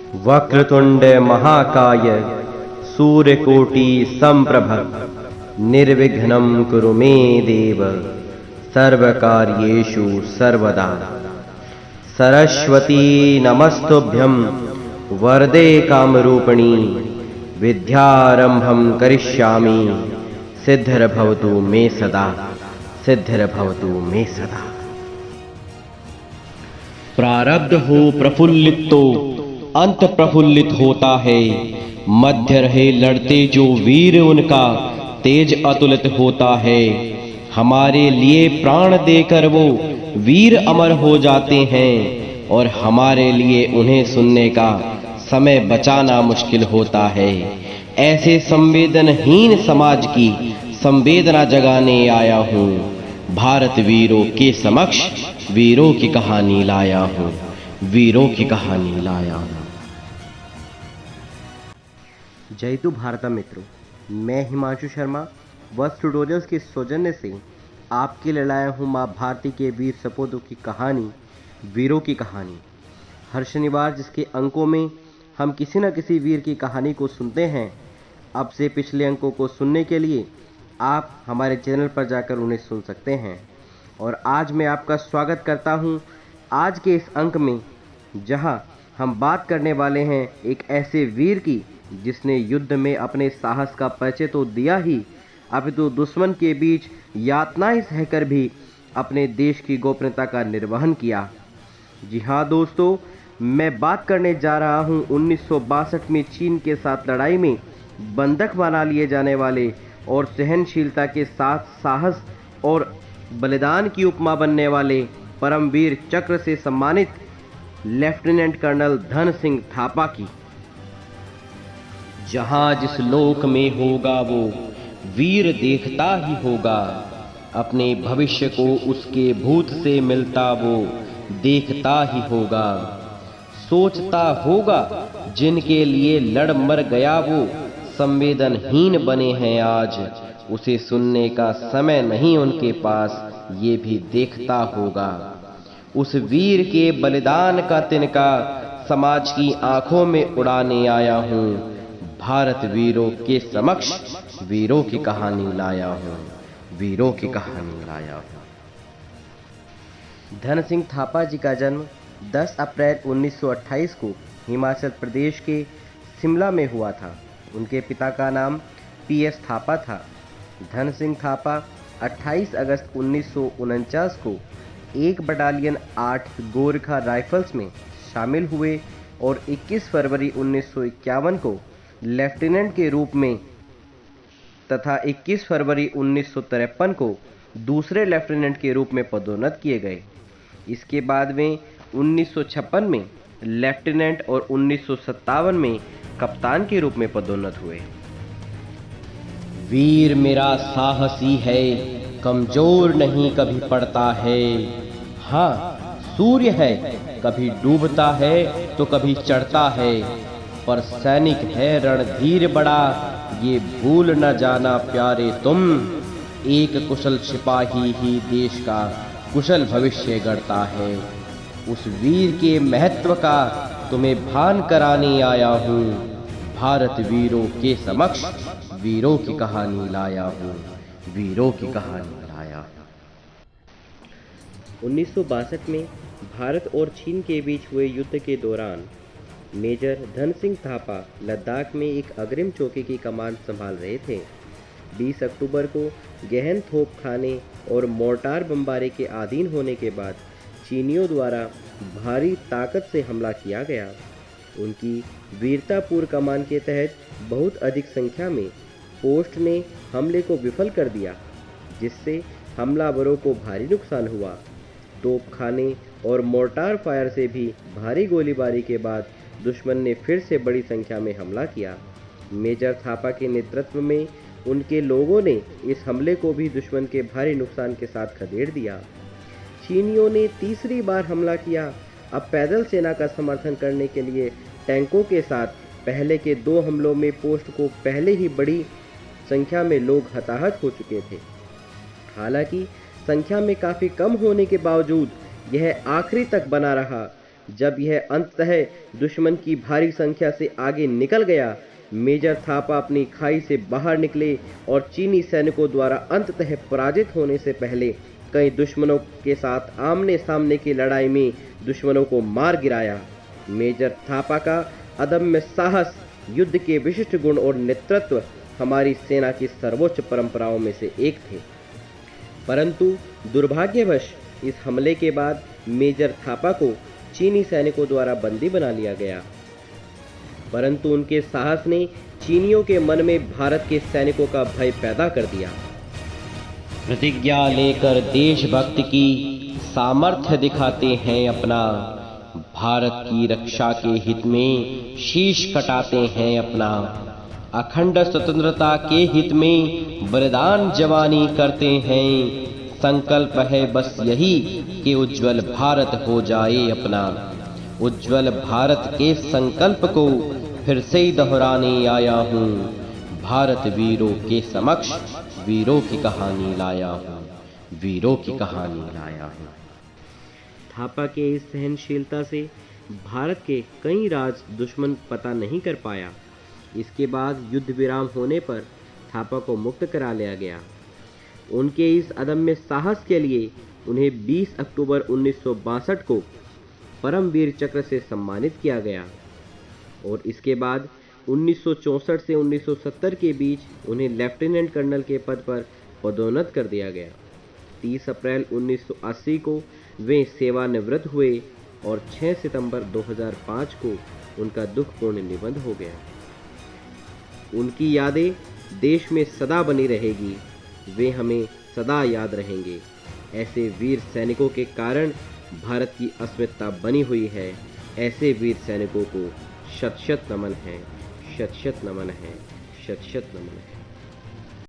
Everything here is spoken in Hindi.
वक्रतुंड महाकाय सूर्यकोटि समप्रभ निर्विघ्नं कुरु मे देव सर्वकार्येषु सर्वदा। सरस्वती नमस्तुभ्यं वरदे कामरूपिणी विद्यारंभं करिष्यामि सिद्धिर्भवतु मे सदा, सिद्धिर्भवतु मे सदा। प्रारब्ध हो प्रफुल्लित तो अंत प्रफुल्लित होता है, मध्य रहे लड़ते जो वीर उनका तेज अतुलित होता है। हमारे लिए प्राण देकर वो वीर अमर हो जाते हैं और हमारे लिए उन्हें सुनने का समय बचाना मुश्किल होता है। ऐसे संवेदनहीन समाज की संवेदना जगाने आया हूँ, भारत वीरों के समक्ष वीरों की कहानी लाया हूँ, वीरों की कहानी लाया हूँ। जय तु भारता मित्रों, मैं हिमांशु शर्मा वत्स ट्यूटोरियल्स के सौजन्य से आपके लिए लाया हूँ माँ भारती के वीर सपूतों की कहानी, वीरों की कहानी। हर शनिवार जिसके अंकों में हम किसी न किसी वीर की कहानी को सुनते हैं, अब से पिछले अंकों को सुनने के लिए आप हमारे चैनल पर जाकर उन्हें सुन सकते हैं। और आज मैं आपका स्वागत करता हूं आज के इस अंक में, जहां हम बात करने वाले हैं एक ऐसे वीर की जिसने युद्ध में अपने साहस का परिचय तो दिया ही, अपितु दुश्मन के बीच यातनाएं सहकर भी अपने देश की गोपनीयता का निर्वहन किया। जी हाँ दोस्तों, मैं बात करने जा रहा हूं 1962 में चीन के साथ लड़ाई में बंधक बना लिए जाने वाले और सहनशीलता के साथ साहस और बलिदान की उपमा बनने वाले परमवीर चक्र से सम्मानित लेफ्टिनेंट कर्नल धन सिंह थापा की। जहां जिस लोक में होगा वो वीर देखता ही होगा, अपने भविष्य को उसके भूत से मिलता वो देखता ही होगा। सोचता होगा जिनके लिए लड़ मर गया वो संवेदनहीन बने हैं आज, उसे सुनने का समय नहीं उनके पास, ये भी देखता होगा। उस वीर के बलिदान का तिनका समाज की आंखों में उड़ाने आया हूँ, भारत वीरों के समक्ष वीरों की कहानी लाया हूँ, वीरों की कहानी लाया हूँ। धन सिंह थापा जी का जन्म 10 अप्रैल 1928 को हिमाचल प्रदेश के शिमला में हुआ था। उनके पिता का नाम PS थापा था। धन सिंह थापा 28 अगस्त 1949 को 1 बटालियन 8 गोरखा राइफल्स में शामिल हुए और 21 फरवरी 1951 को लेफ्टिनेंट के रूप में तथा 21 फरवरी 1953 को दूसरे लेफ्टिनेंट के रूप में पदोन्नत किए गए। इसके बाद में 1956 में लेफ्टिनेंट और 1957 में कप्तान के रूप में पदोन्नत हुए। वीर मेरा साहसी है, कमजोर नहीं कभी पड़ता है। हाँ, सूर्य है, कभी डूबता है तो कभी चढ़ता है, पर सैनिक है रणधीर बड़ा, ये भूल न जाना प्यारे तुम। एक कुशल सिपाही ही देश का कुशल भविष्य गढ़ता है। उस वीर के महत्व का तुम्हें भान कराने आया हूँ, भारत वीरों के समक्ष वीरों की कहानी लाया हूँ, वीरों की कहानी लाया हूँ। 1962 में भारत और चीन के बीच हुए युद्ध के दौरान मेजर धन सिंह थापा लद्दाख में एक अग्रिम चौकी की कमान संभाल रहे थे। 20 अक्टूबर को गहन तोप खाने और मोर्टार बमबारी के अधीन होने के बाद चीनियों द्वारा भारी ताकत से हमला किया गया। उनकी वीरतापूर्ण कमान के तहत बहुत अधिक संख्या में पोस्ट ने हमले को विफल कर दिया, जिससे हमलावरों को भारी नुकसान हुआ। तोपखाने और मोर्टार फायर से भी भारी गोलीबारी के बाद दुश्मन ने फिर से बड़ी संख्या में हमला किया। मेजर थापा के नेतृत्व में उनके लोगों ने इस हमले को भी दुश्मन के भारी नुकसान के साथ खदेड़ दिया। चीनियों ने तीसरी बार हमला किया। अब पैदल सेना का समर्थन करने के लिए टैंकों के साथ पहले के 2 हमलों में पोस्ट को पहले ही बड़ी संख्या में लोग हताहत हो चुके थे। हालांकि संख्या में काफ़ी कम होने के बावजूद यह आखिरी तक बना रहा जब यह अंततः दुश्मन की भारी संख्या से आगे निकल गया, मेजर थापा अपनी खाई से बाहर निकले और चीनी सैनिकों द्वारा अंततः पराजित होने से पहले कई दुश्मनों के साथ आमने सामने की लड़ाई में दुश्मनों को मार गिराया। मेजर थापा का अदम्य साहस, युद्ध के विशिष्ट गुण और नेतृत्व हमारी सेना की सर्वोच्च परंपराओं में से एक थे। परंतु दुर्भाग्यवश इस हमले के बाद मेजर थापा को चीनी सैनिकों द्वारा बंदी बना लिया गया। परंतु उनके साहस ने चीनियों के मन में भारत के सैनिकों का भय पैदा कर दिया। प्रतिज्ञा लेकर देशभक्ति की सामर्थ्य दिखाते हैं अपना, भारत की रक्षा के हित में शीश कटाते हैं अपना, अखंड स्वतंत्रता के हित में बलिदान जवानी करते हैं। संकल्प है बस यही कि उज्जवल भारत हो जाए अपना। उज्जवल भारत के संकल्प को फिर से दोहराने आया हूँ, भारत वीरों के समक्ष वीरों की कहानी लाया हूँ, वीरों की कहानी लाया हूँ। थापा के इस सहनशीलता से भारत के कई राज दुश्मन पता नहीं कर पाया। इसके बाद युद्ध विराम होने पर थापा को मुक्त करा लिया गया। उनके इस अदम्य साहस के लिए उन्हें 20 अक्टूबर 1962 को परमवीर चक्र से सम्मानित किया गया और इसके बाद 1964 से 1970 के बीच उन्हें लेफ्टिनेंट कर्नल के पद पर पदोन्नत कर दिया गया। 30 अप्रैल 1980 को वे सेवानिवृत्त हुए और 6 सितंबर 2005 को उनका दुखपूर्ण निधन हो गया। उनकी यादें देश में सदा बनी रहेगी, वे हमें सदा याद रहेंगे। ऐसे वीर सैनिकों के कारण भारत की अस्मिता बनी हुई है। ऐसे वीर सैनिकों को शत शत नमन है, शत शत नमन है, शत शत नमन है।